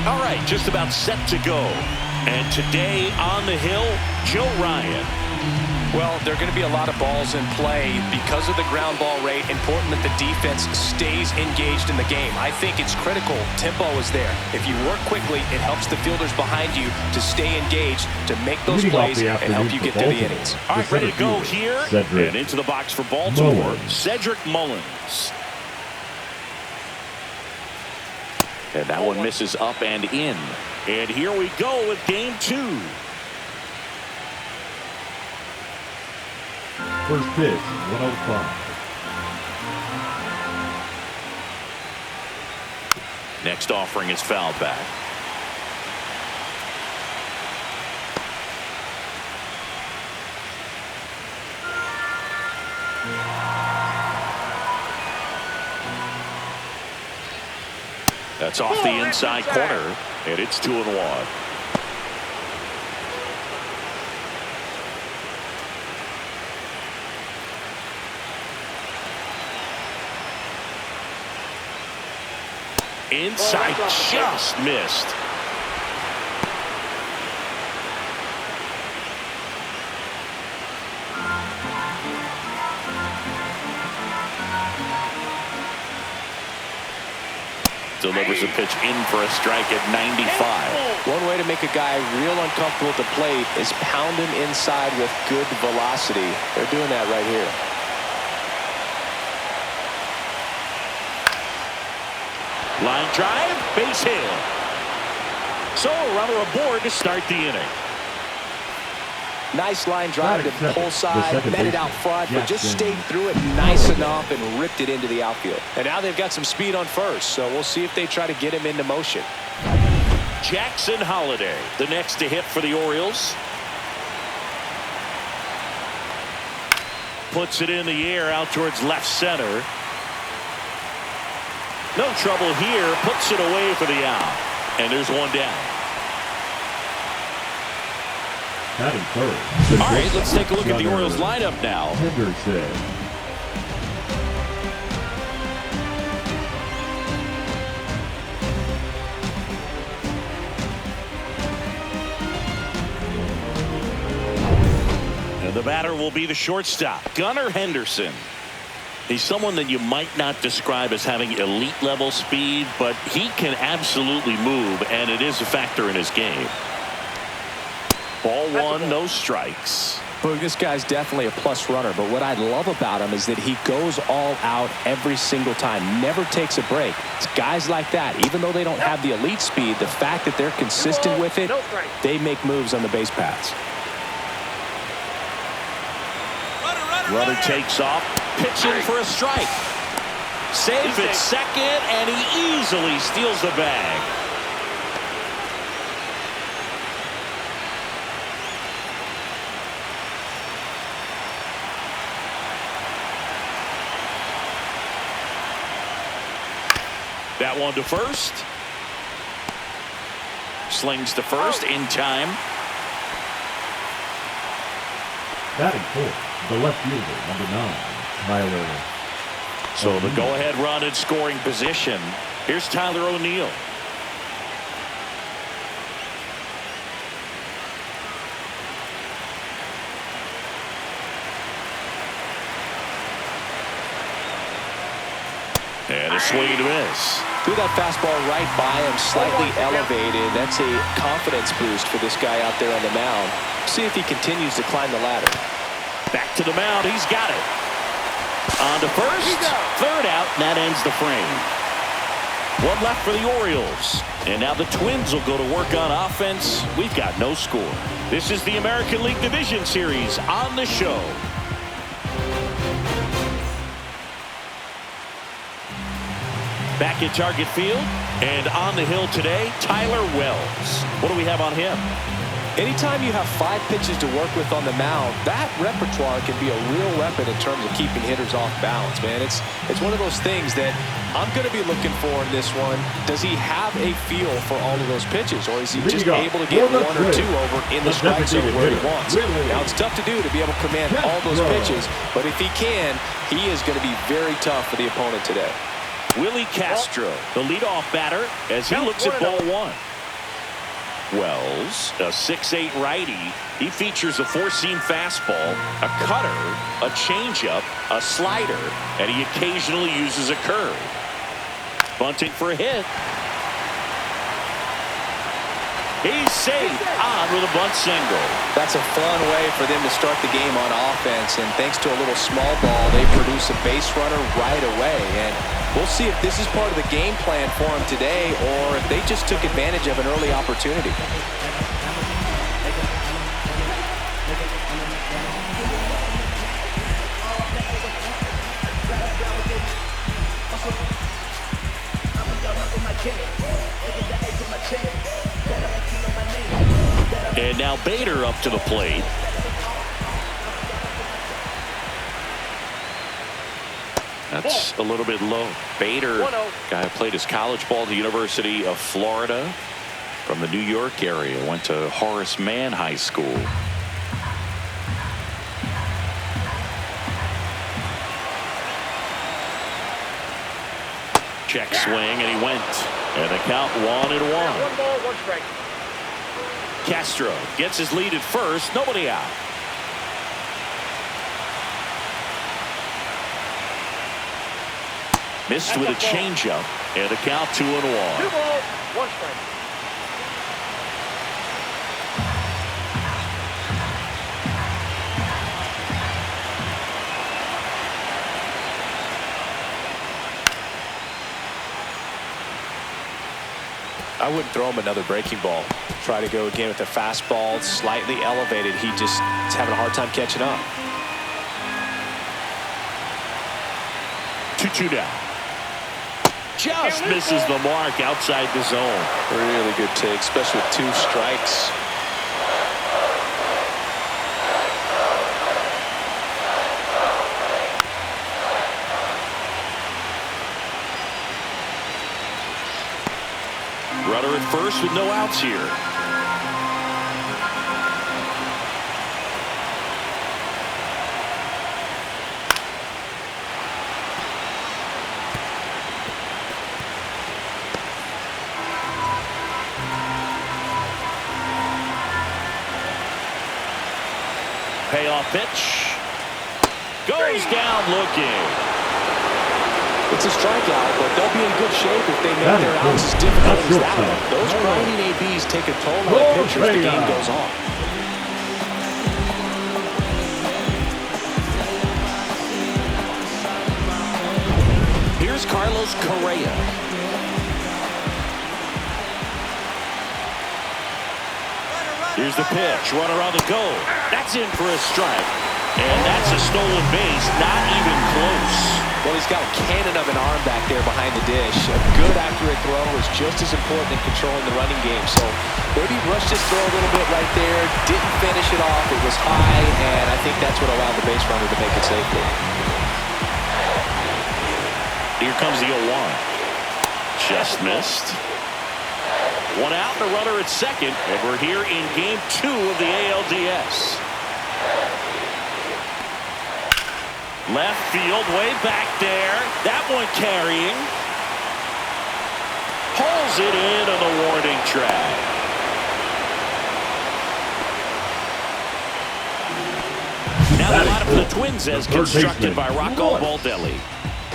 All right, just about set to go. And today on the hill, Joe Ryan. Well, there are going to be a lot of balls in play because of the ground ball rate. Important that the defense stays engaged in the game. I think it's critical. Tempo is there. If you work quickly, it helps the fielders behind you to stay engaged, to make those plays, and help you get through the innings. All right, ready to go here. And into the box for Baltimore, Cedric Mullins. And that one misses up and in. And here we go with game 2. First pitch, 105. Next offering is fouled back. That's off the inside corner, and it's 2-1. Inside, just missed. Delivers a pitch in for a strike at 95. One way to make a guy real uncomfortable at the plate is pound him inside with good velocity. They're doing that right here. Line drive, base hit. So a runner aboard to start the inning. Nice line drive to the pull side, met it out front, but just stayed through it nice enough and ripped it into the outfield. And now they've got some speed on first, so we'll see if they try to get him into motion. Jackson Holliday, the next to hit for the Orioles. Puts it in the air out towards left center. No trouble here, puts it away for the out. And there's one down. Batting third. All right, let's take a look at the Orioles lineup now. Henderson. And the batter will be the shortstop, Gunnar Henderson. He's someone that you might not describe as having elite level speed, but he can absolutely move, and it is a factor in his game. Ball one, no strikes. Boog, this guy's definitely a plus runner, but what I love about him is that he goes all out every single time, never takes a break. It's guys like that, even though they don't have the elite speed, the fact that they're consistent with it, they make moves on the base paths. Runner takes off, pitching for a strike. Safe at second, and he easily steals the bag. That one to first. Slings to first in time. Batting fourth. The left fielder, number 9, Tyler. So the go-ahead run in scoring position. Here's Tyler O'Neill. And a swing and a miss. Threw that fastball right by him, slightly elevated. That's a confidence boost for this guy out there on the mound. See if he continues to climb the ladder. Back to the mound, he's got it. On to first, third out, and that ends the frame. One left for the Orioles. And now the Twins will go to work on offense. We've got no score. This is the American League Division Series on the show. Back at Target Field, and on the hill today, Tyler Wells. What do we have on him? Anytime you have 5 pitches to work with on the mound, that repertoire can be a real weapon in terms of keeping hitters off balance, man. It's one of those things that I'm going to be looking for in this one. Does he have a feel for all of those pitches, or is he just able to get 1 or 2 over in the strike zone where he wants? Now, it's tough to do to be able to command all those pitches, but if he can, he is going to be very tough for the opponent today. Willie Castro, the leadoff batter, as he looks at ball 1. Wells, a 6'8" righty. He features a four-seam fastball, a cutter, a changeup, a slider, and he occasionally uses a curve. Bunting for a hit. He's safe on with a bunt single. That's a fun way for them to start the game on offense, and thanks to a little small ball, they produce a base runner right away. And we'll see if this is part of the game plan for them today, or if they just took advantage of an early opportunity. And now Bader up to the plate. That's a little bit low. Bader, guy who played his college ball at the University of Florida from the New York area, went to Horace Mann High School. Check swing, and he went. And the count 1-1. 1 ball, 1 strike. Castro gets his lead at first. Nobody out. Missed with a changeup. And the count 2-1. 2 balls, 1 strike. I wouldn't throw him another breaking ball. Try to go again with the fastball, slightly elevated. He just is having a hard time catching up. 2-2 now. Just misses the mark outside the zone. Really good take, especially with 2 strikes. Runner at first with no outs here. Payoff pitch. Goes down looking. It's a strikeout, but they'll be in good shape if they make their outs as difficult as that one. Those grinding ABs take a toll on the pitcher as the game goes on. Here's Carlos Correa. Here's the pitch. Runner on the go. That's in for a strike. And that's a stolen base. Not even close. Well, he's got a cannon of an arm back there behind the dish. A good, accurate throw is just as important in controlling the running game. So maybe rushed his throw a little bit right there. Didn't finish it off. It was high, and I think that's what allowed the base runner to make it safely. Here comes the 0-1. Just missed. 1 out, the runner at second, and we're here in Game 2 of the ALDS. Left field, way back there. That one carrying. Pulls it in on the warning track. Now the lineup for the Twins as constructed by Rocco Baldelli.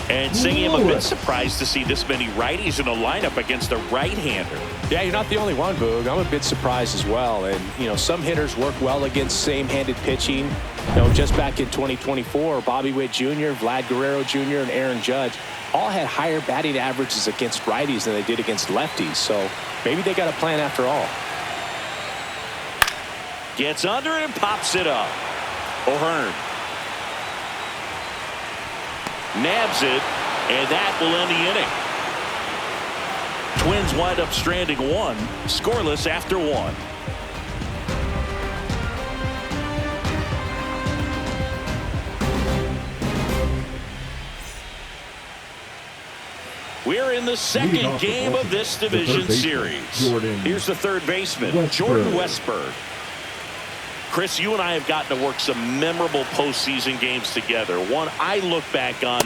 And singing, I'm a bit surprised to see this many righties in a lineup against a right-hander. Yeah, you're not the only one, Boog. I'm a bit surprised as well. And, you know, some hitters work well against same-handed pitching. You know, just back in 2024, Bobby Witt Jr., Vlad Guerrero Jr., and Aaron Judge all had higher batting averages against righties than they did against lefties. So maybe they got a plan after all. Gets under it and pops it up. O'Hearn nabs it, and that will end the inning. Twins wind up stranding 1, scoreless after 1. We're in the second game of this division series. Here's the third baseman, Jordan Westburg. Chris, you and I have gotten to work some memorable postseason games together. One I look back on,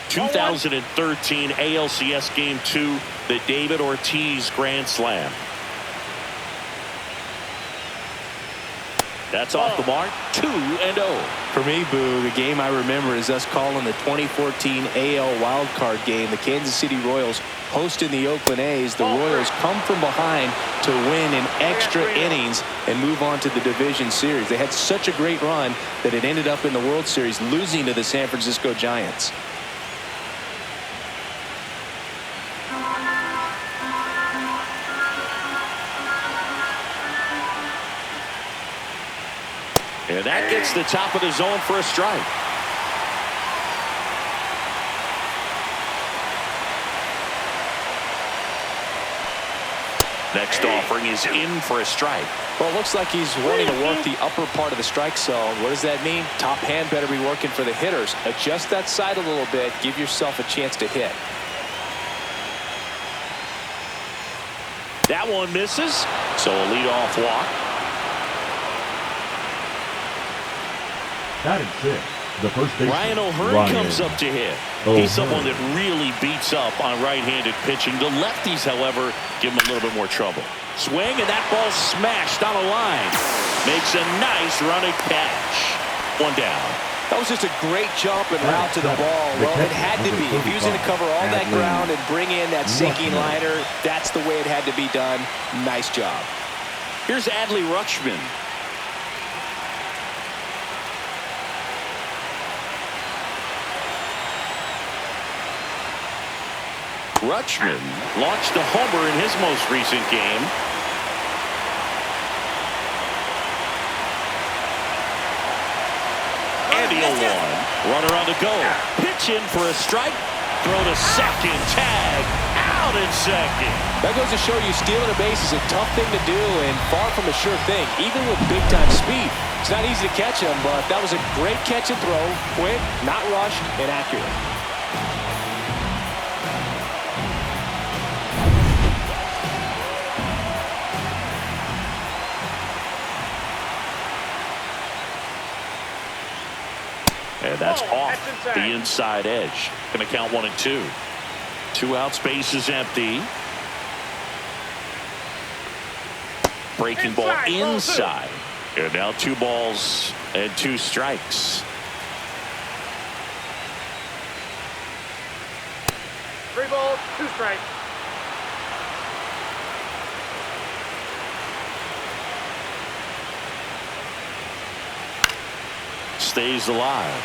2013 ALCS Game 2, the David Ortiz Grand Slam. That's off the mark. 2-0. For me, Boo, the game I remember is us calling the 2014 AL wildcard game. The Kansas City Royals hosting the Oakland A's. The Royals come from behind to win in extra innings and move on to the division series. They had such a great run that it ended up in the World Series, losing to the San Francisco Giants. And that gets the top of the zone for a strike. Next offering is in for a strike. Well, it looks like he's wanting to work the upper part of the strike zone. What does that mean? Top hand better be working for the hitters. Adjust that side a little bit. Give yourself a chance to hit. That one misses. So a leadoff walk. Batting six, the first baseman, Ryan O'Hearn comes up to hit. He's someone that really beats up on right-handed pitching. The lefties, however, give him a little bit more trouble. Swing, and that ball smashed on a line. Makes a nice running catch. One down. That was just a great jump and route to the ball. Well, it had to be. If he was going to cover all that ground and bring in that sinking liner, that's the way it had to be done. Nice job. Here's Adley Rutschman. Rutschman launched a homer in his most recent game. And the 0-1. Runner on the go. Pitch in for a strike. Throw to second. Tag. Out at second. That goes to show you stealing a base is a tough thing to do and far from a sure thing, even with big-time speed. It's not easy to catch him, but that was a great catch and throw. Quick, not rushed, and accurate. And that's off the inside edge. Going to count 1 and 2. 2 outs, base is empty. Breaking ball inside. And now 2 balls and 2 strikes. 3 balls, 2 strikes. Stays alive.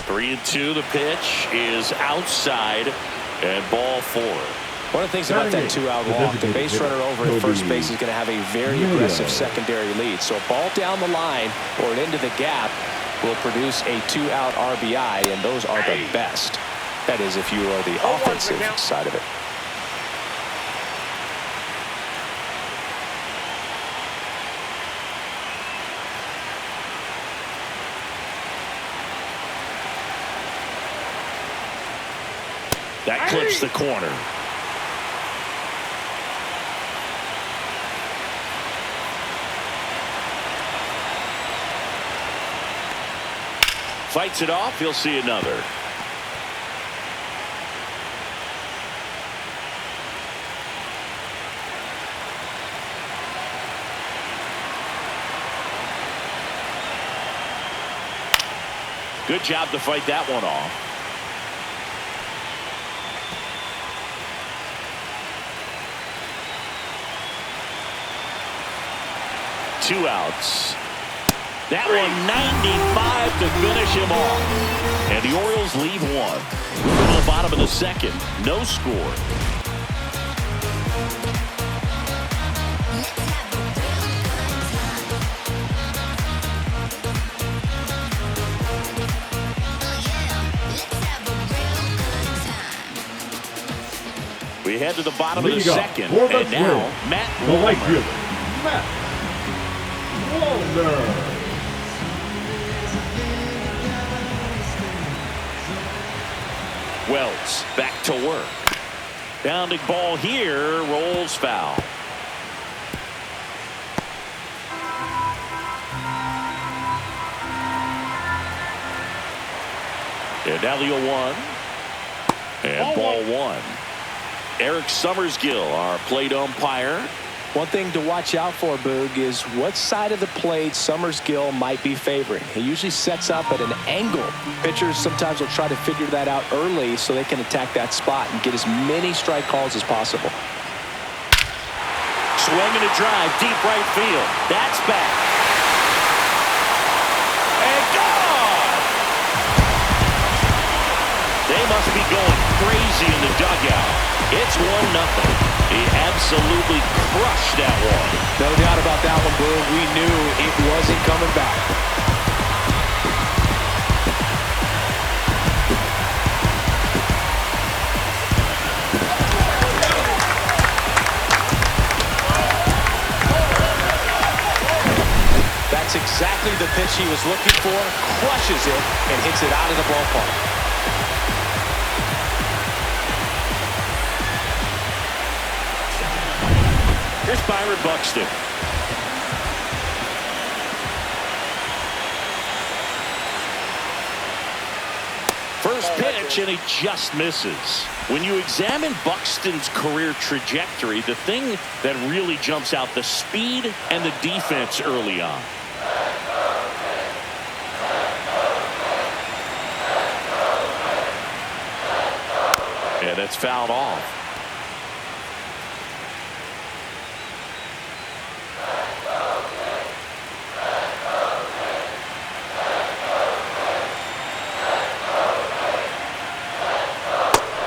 Three and 2. The pitch is outside and ball 4. One of the things about that 2-out walk, the base runner over at first base is going to have a very aggressive secondary lead. So a ball down the line or into the gap will produce a 2-out RBI, and those are the best. That is, if you are the offensive side of it. That clips the corner. Fights it off. He'll see another. Good job to fight that one off. Two outs. That one 95 to finish him off. And the Orioles leave 1. Moving to the bottom of the second. No score. We head to the bottom of the second. And now, Matt Wallner. Matt Wallner. Wells back to work. Bounding ball here, rolls foul. And now the 0-1. And ball one. Eric Summersgill, our plate umpire. One thing to watch out for, Boog, is what side of the plate Summersgill might be favoring. He usually sets up at an angle. Pitchers sometimes will try to figure that out early so they can attack that spot and get as many strike calls as possible. Swinging a drive, deep right field. That's back. And gone! They must be going crazy in the dugout. It's 1-0. He absolutely crushed that one. No doubt about that one, Boog. We knew it wasn't coming back. That's exactly the pitch he was looking for. Crushes it and hits it out of the ballpark. Here's Byron Buxton. First pitch, and he just misses. When you examine Buxton's career trajectory, the thing that really jumps out, the speed and the defense early on. And that's fouled off.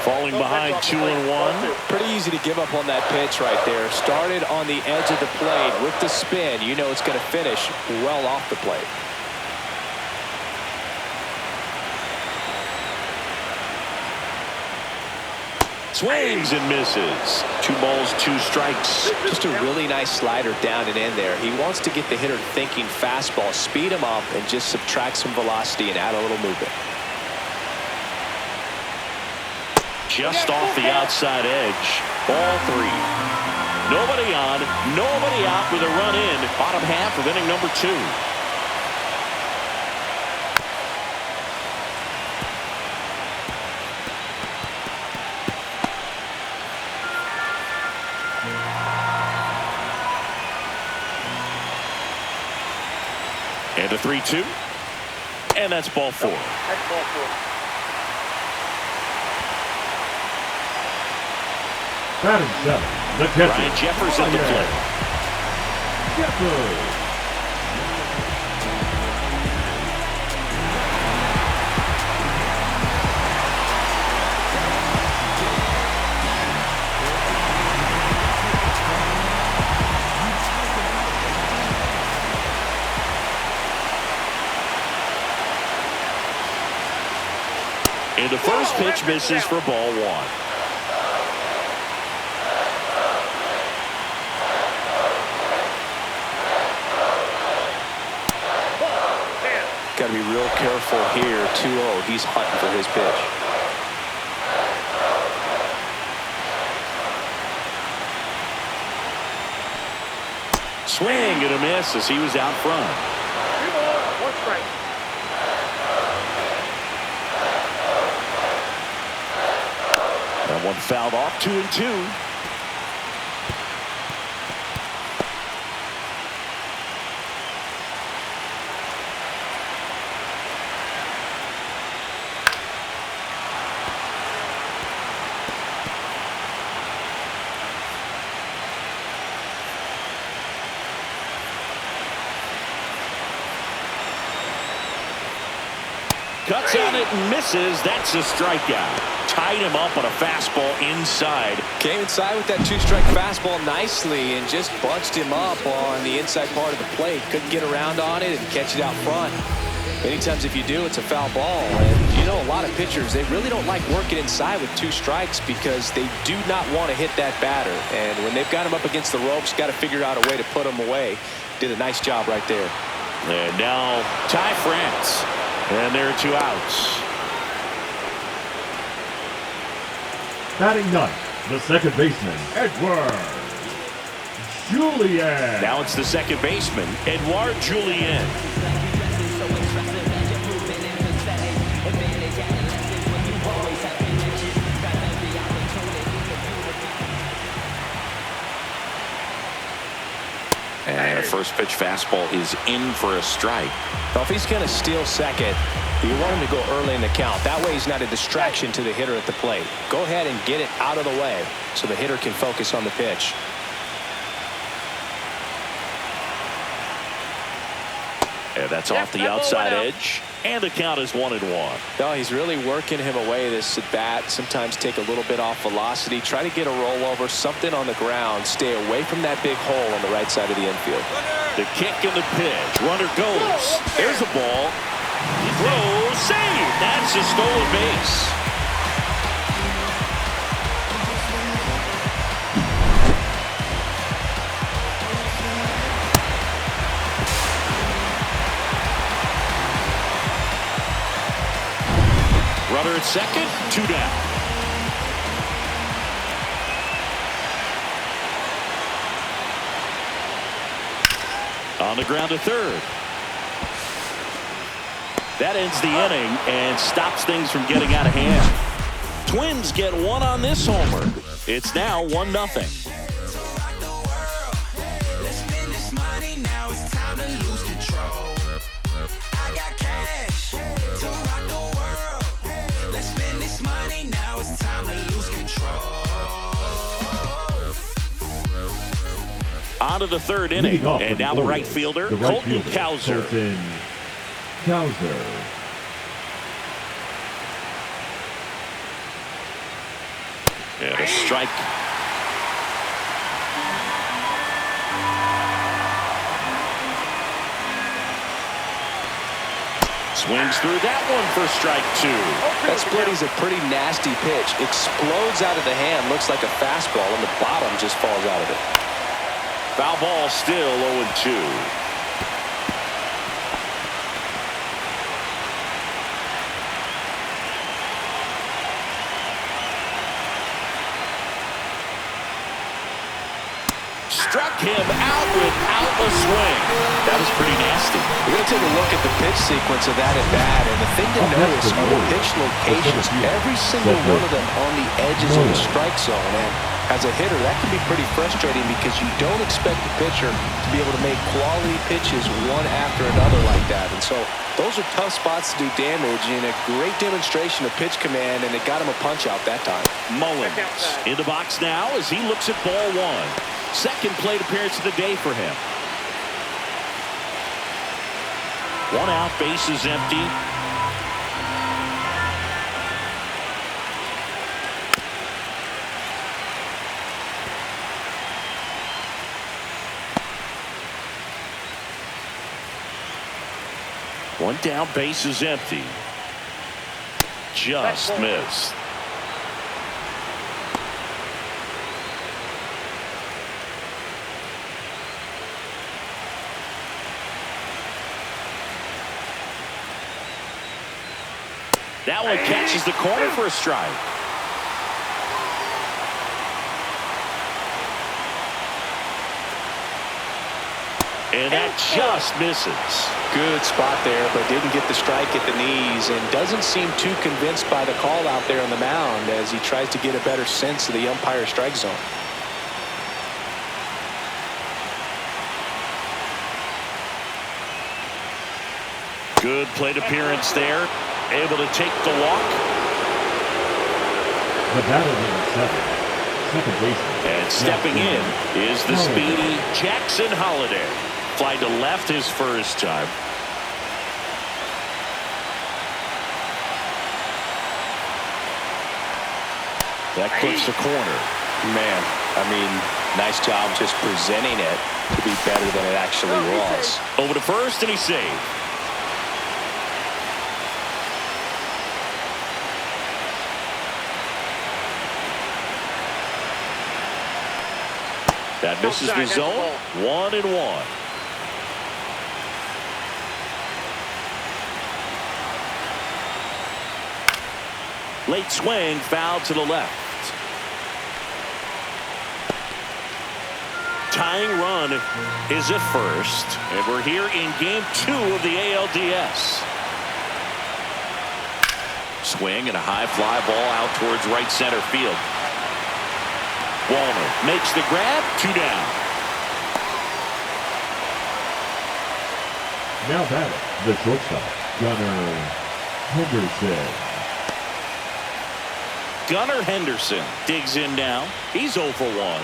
Falling behind 2-1. Pretty easy to give up on that pitch right there. Started on the edge of the plate with the spin. You know it's going to finish well off the plate. Swings and misses. 2 balls, 2 strikes. Just a really nice slider down and in there. He wants to get the hitter thinking fastball, speed him up, and just subtract some velocity and add a little movement. Just off the outside edge. Ball 3. Nobody on, nobody out with a run in. Bottom half of inning number 2. And a 3-2. And that's ball 4. That's ball 4. Batting 7, the catcher. Ryan Jeffers at the plate. Jeffers. And the first pitch misses for ball 1. Got to be real careful here. 2-0. He's hunting for his pitch. Swing and a miss as he was out front. 2 balls, 1 strike. That one fouled off. 2-2. Cuts on it and misses. That's a strikeout. Tied him up on a fastball inside. Came inside with that 2-strike fastball nicely and just bunched him up on the inside part of the plate. Couldn't get around on it and catch it out front. Many times if you do, it's a foul ball. And you know, a lot of pitchers, they really don't like working inside with 2 strikes because they do not want to hit that batter. And when they've got him up against the ropes, got to figure out a way to put him away. Did a nice job right there. And now Ty France. And there are 2 outs. Batting 9th, the second baseman, Edward Julien. Now it's the second baseman, Edouard Julien. And a first pitch fastball is in for a strike. Well, if he's going to steal second, you want him to go early in the count. That way he's not a distraction to the hitter at the plate. Go ahead and get it out of the way so the hitter can focus on the pitch. And that's off the outside edge. And the count is 1-1. No, he's really working him away this at bat. Sometimes take a little bit off velocity. Try to get a rollover, something on the ground. Stay away from that big hole on the right side of the infield. The kick and the pitch. Runner goes. There's the ball. He throws. Save. That's a stolen base. Runner at second, 2 down. On the ground to third. That ends the inning and stops things from getting out of hand. Twins get one on this homer. It's now 1-0. On to the third inning, and now the right fielder, Colton Cowser. And a strike. Swings through that one for strike 2. That splitty's a pretty nasty pitch. Explodes out of the hand, looks like a fastball, and the bottom just falls out of it. Foul ball, still 0-2. Struck him out without a swing. That was pretty nasty. We're going to take a look at the pitch sequence of that at bat. And the thing to notice are the pitch locations. Every single one of them on the edges of the strike zone. And as a hitter, that can be pretty frustrating because you don't expect the pitcher to be able to make quality pitches one after another like that. And so those are tough spots to do damage, and a great demonstration of pitch command, and it got him a punch out that time. Mullins in the box now as he looks at ball 1. Second plate appearance of the day for him. 1 out, bases empty. One down, bases empty. Just missed. That one catches the corner for a strike. And that just misses. Good spot there, but didn't get the strike at the knees, and doesn't seem too convinced by the call out there on the mound as he tries to get a better sense of the umpire strike zone. Good plate appearance there. Able to take the walk. The battle in second baseman. And stepping in is the speedy Jackson Holliday. Fly to left his first time. That clips the corner. Man, I mean, nice job just presenting it to be better than it actually was. Over to first, and he saved. That misses the zone. 1-1. Late swing, foul to the left. Tying run is at first, and we're here in game 2 of the ALDS. Swing and a high fly ball out towards right center field. Walner makes the grab, 2 down. Now batting, the shortstop, Gunnar Henderson. Gunnar Henderson digs in now. He's 0 for 1.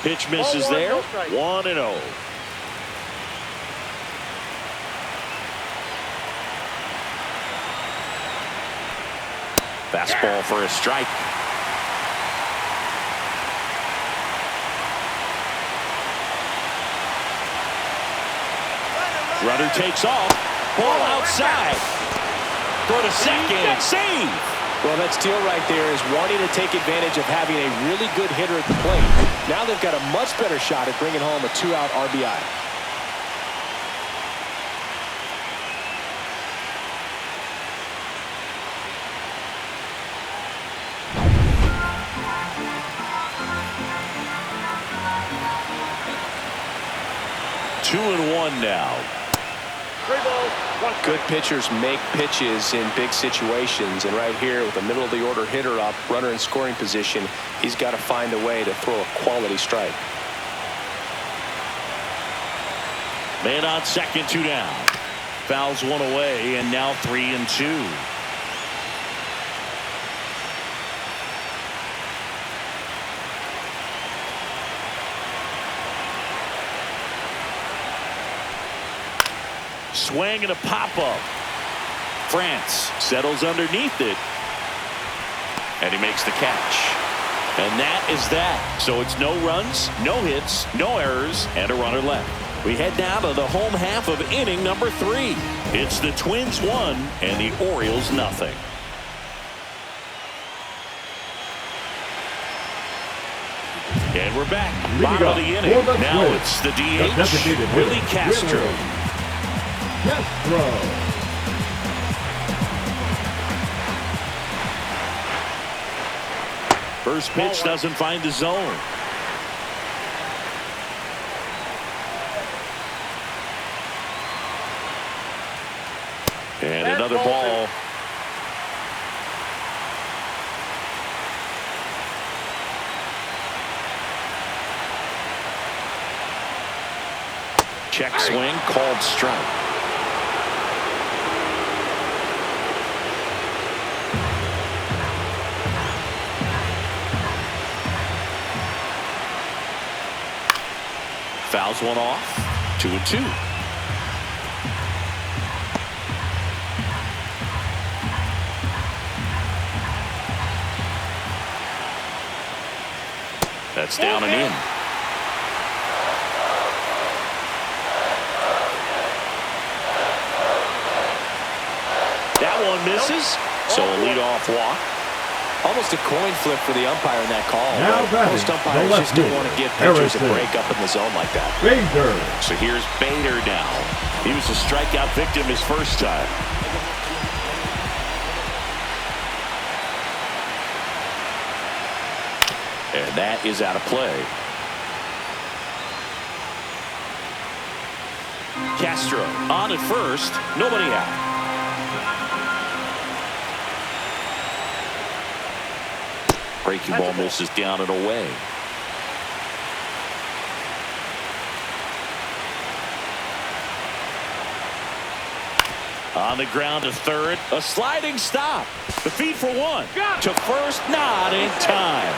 Pitch misses there. 1-0. Fastball for a strike. Runner takes off. Ball outside. Throw to second. Save. Well, that steal right there is wanting to take advantage of having a really good hitter at the plate. Now they've got a much better shot at bringing home a 2-out RBI. Two and one now. Good pitchers make pitches in big situations, and right here with a middle of the order hitter up, runner in scoring position, he's got to find a way to throw a quality strike. Man on second, 2 down. Fouls one away, and now 3-2. Swing and a pop-up. France settles underneath it. And he makes the catch. And that is that. So it's no runs, no hits, no errors, and a runner left. We head now to the home half of inning number 3. It's the Twins 1 and the Orioles nothing. And we're back. Bottom of the inning. Now it's the DH, Willie Castro. First pitch doesn't find the zone. And another ball. Check swing, called strike. Fouls one off. 2-2. That's down and in. That one misses. So a leadoff walk. Almost a coin flip for the umpire in that call. Now Most umpires just don't want to give pitchers a break up in the zone like that. Bader. So here's Bader now. He was a strikeout victim his first time. And that is out of play. Castro on at first. Nobody out. Breaking ball misses down and away. On the ground to third. A sliding stop. The feed for one. To first, not in time.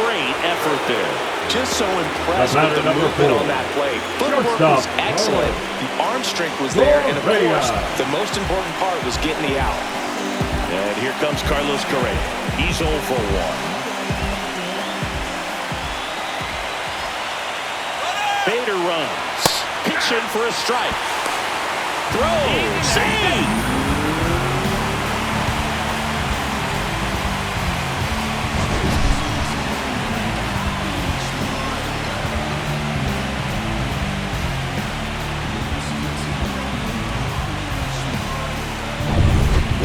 Great effort there. Just so impressed with the movement on that play. Footwork was excellent. The arm strength was there. And of course, the most important part was getting the out. And here comes Carlos Correa. He's 0 for 1. Bader runs. Pitch in for a strike. Throw. Save.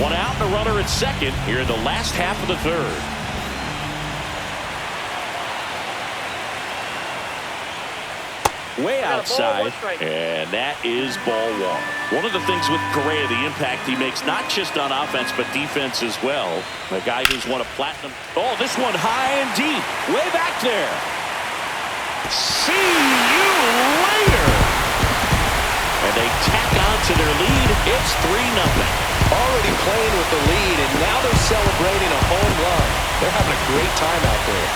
One out and a runner at second here in the last half of the third. way outside, and that is ball one. One of the things with Correa, the impact he makes, not just on offense, but defense as well. A guy who's won a platinum. Oh, this one high and deep, way back there. See you later. And they tack on to their lead. It's 3-0. Already playing with the lead, and now they're celebrating a home run. They're having a great time out there.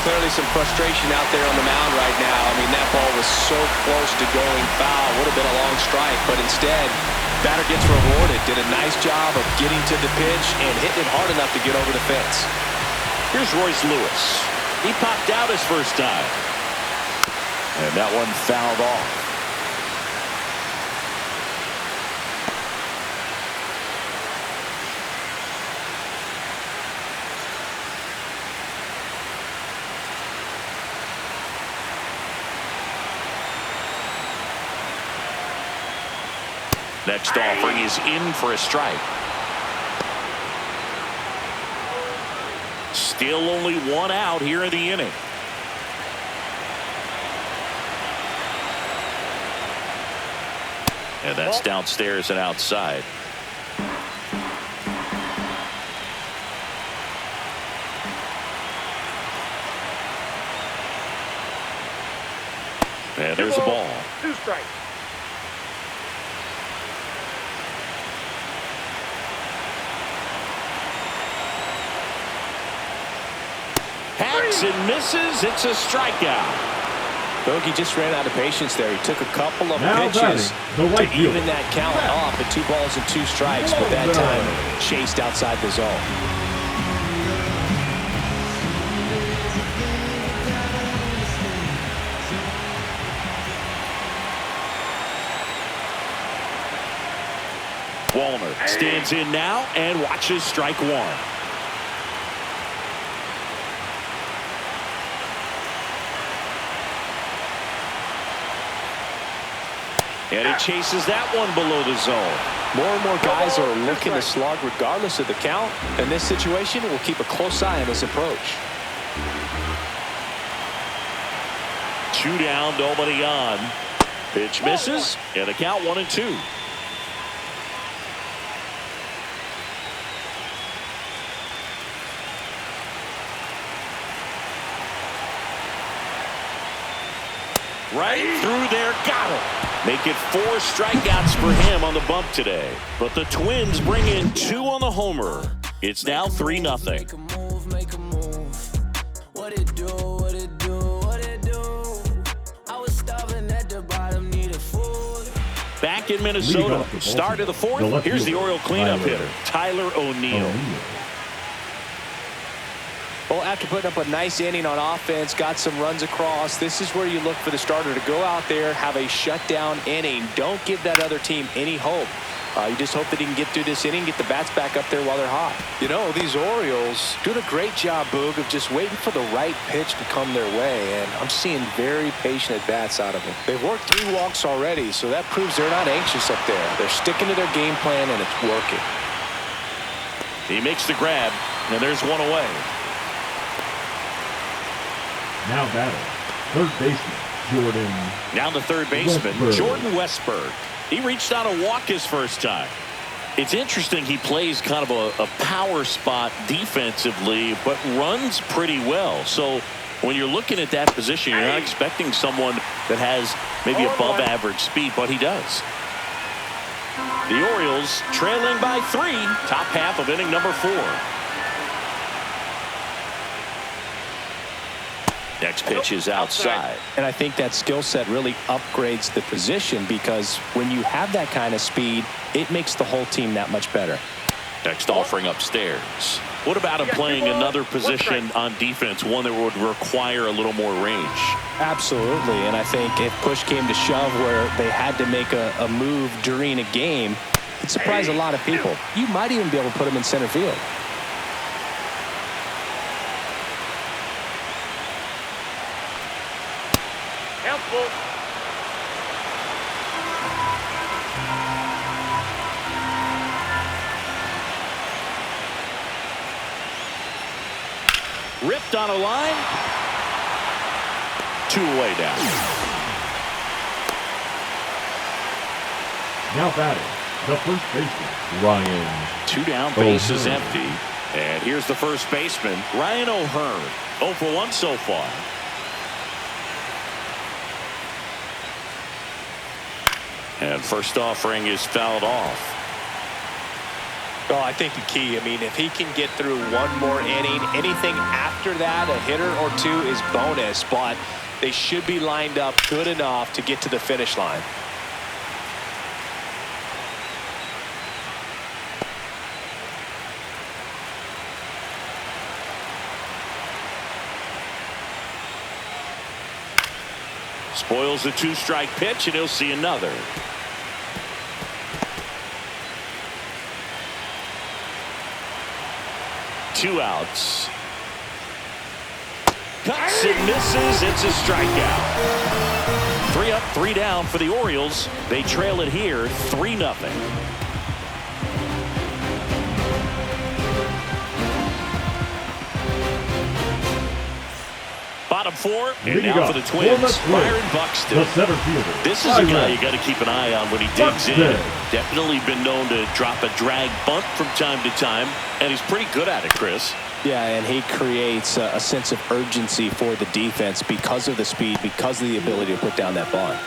Clearly some frustration out there on the mound right now. I mean, that ball was so close to going foul. Would have been a long strike, but instead, batter gets rewarded. Did a nice job of getting to the pitch and hitting it hard enough to get over the fence. Here's Royce Lewis. He popped out his first time. And that one fouled off. Next offering is in for a strike. Still only one out here in the inning. And that's downstairs and outside. And there's a ball. 2 strikes. Hacks and misses. It's a strikeout. Bogey just ran out of patience there. He took a couple of Now pitches batting, to even that count off at 2 balls and 2 strikes, but that time chased outside the zone. Wallner stands in now and watches strike one. And he chases that one below the zone. More and more guys are looking to slug regardless of the count. In this situation, we'll keep a close eye on his approach. 2 down, nobody on. Pitch misses, and the count 1-2. Right through there, got it. Make it 4 strikeouts for him on the bump today. But the Twins bring in 2 on the homer. It's now 3-0. Back in Minnesota, start of the 4th. Here's the Oriole cleanup hitter, Tyler O'Neill. Well, after putting up a nice inning on offense, got some runs across, this is where you look for the starter to go out there, have a shutdown inning. Don't give that other team any hope. You just hope that he can get through this inning, get the bats back up there while they're hot. You know, these Orioles doing a great job, Boog, of just waiting for the right pitch to come their way, and I'm seeing very patient at-bats out of them. They've worked 3 walks already, so that proves they're not anxious up there. They're sticking to their game plan, and it's working. He makes the grab, and there's one away. Now batting, third baseman, Jordan. Now the third baseman, Westberg. Jordan Westberg. He reached out a walk his first time. It's interesting he plays kind of a power spot defensively, but runs pretty well. So when you're looking at that position, you're not expecting someone that has maybe above average speed, but he does. The Orioles trailing by 3, top half of inning number 4. Next pitch is outside. And I think that skill set really upgrades the position, because when you have that kind of speed, it makes the whole team that much better. Next offering upstairs. What about him playing another position on defense, one that would require a little more range? Absolutely, and I think if push came to shove where they had to make a move during a game, it'd surprise a lot of people. You might even be able to put him in center field. Ripped on a line. 2 away now. Now batting, the first baseman, Ryan. 2 down, base is empty. And here's the first baseman, Ryan O'Hearn. 0 for 1 so far. And first offering is fouled off. Oh, I think the key, I mean, if he can get through one more inning, anything after that, a hitter or two is bonus, but they should be lined up good enough to get to the finish line. Spoils the 2-strike pitch, and he'll see another. Two outs. Cuts and misses. It's a strikeout. 3 up, 3 down for the Orioles. They trail it here 3-0. Bottom 4, and now for the Twins, Byron Buxton. The center fielder. This is a guy you got to keep an eye on when he digs in. Definitely been known to drop a drag bunt from time to time, and he's pretty good at it, Chris. Yeah, and he creates a sense of urgency for the defense because of the speed, because of the ability to put down that bunt.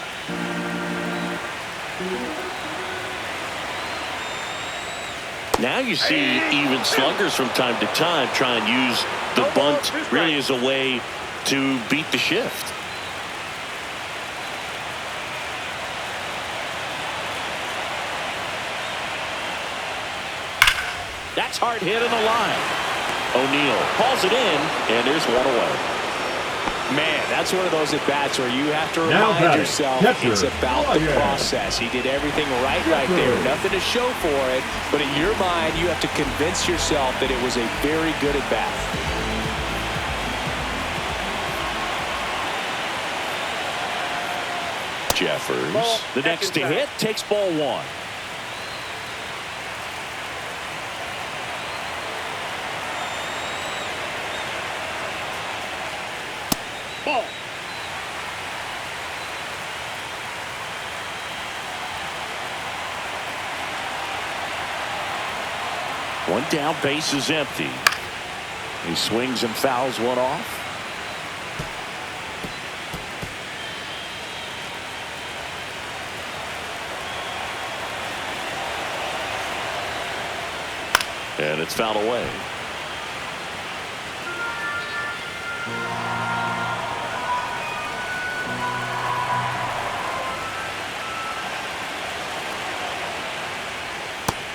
Now you see even sluggers from time to time try and use the bunt really as a way to beat the shift. That's hard hit in the line. O'Neill hauls it in, and there's 1 away. Man, that's one of those at-bats where you have to remind yourself it's about the process. He did everything right there. Nothing to show for it, but in your mind, you have to convince yourself that it was a very good at-bat. Jeffers, the next to hit, takes ball 1. Ball. One down, base is empty. He swings and fouls one off. And it's fouled away.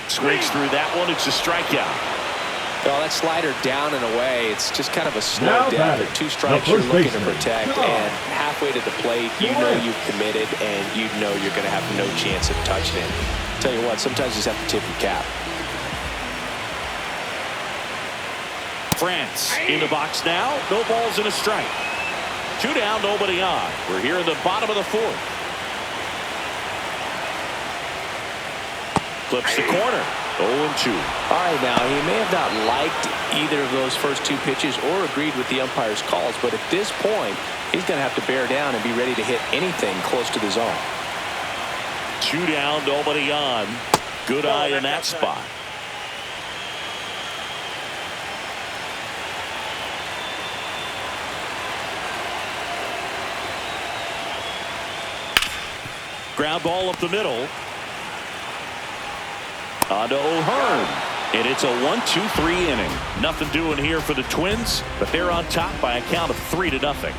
Swings through that one. It's a strikeout. Well, that slider down and away, it's just kind of a slow down. 2 strikes you're looking to protect, and halfway to the plate, you know you've committed, and you know you're going to have no chance of touching it. Tell you what, sometimes you just have to tip your cap. France in the box now. No balls and a strike. 2 down, nobody on. We're here in the bottom of the 4th. Clips the corner. 0-2. All right, now, he may have not liked either of those first 2 pitches or agreed with the umpire's calls, but at this point, he's going to have to bear down and be ready to hit anything close to the zone. 2 down, nobody on. Good eye in that spot. Ground ball up the middle. On to O'Hearn. And it's a 1-2-3 inning. Nothing doing here for the Twins, but they're on top by a count of 3-0.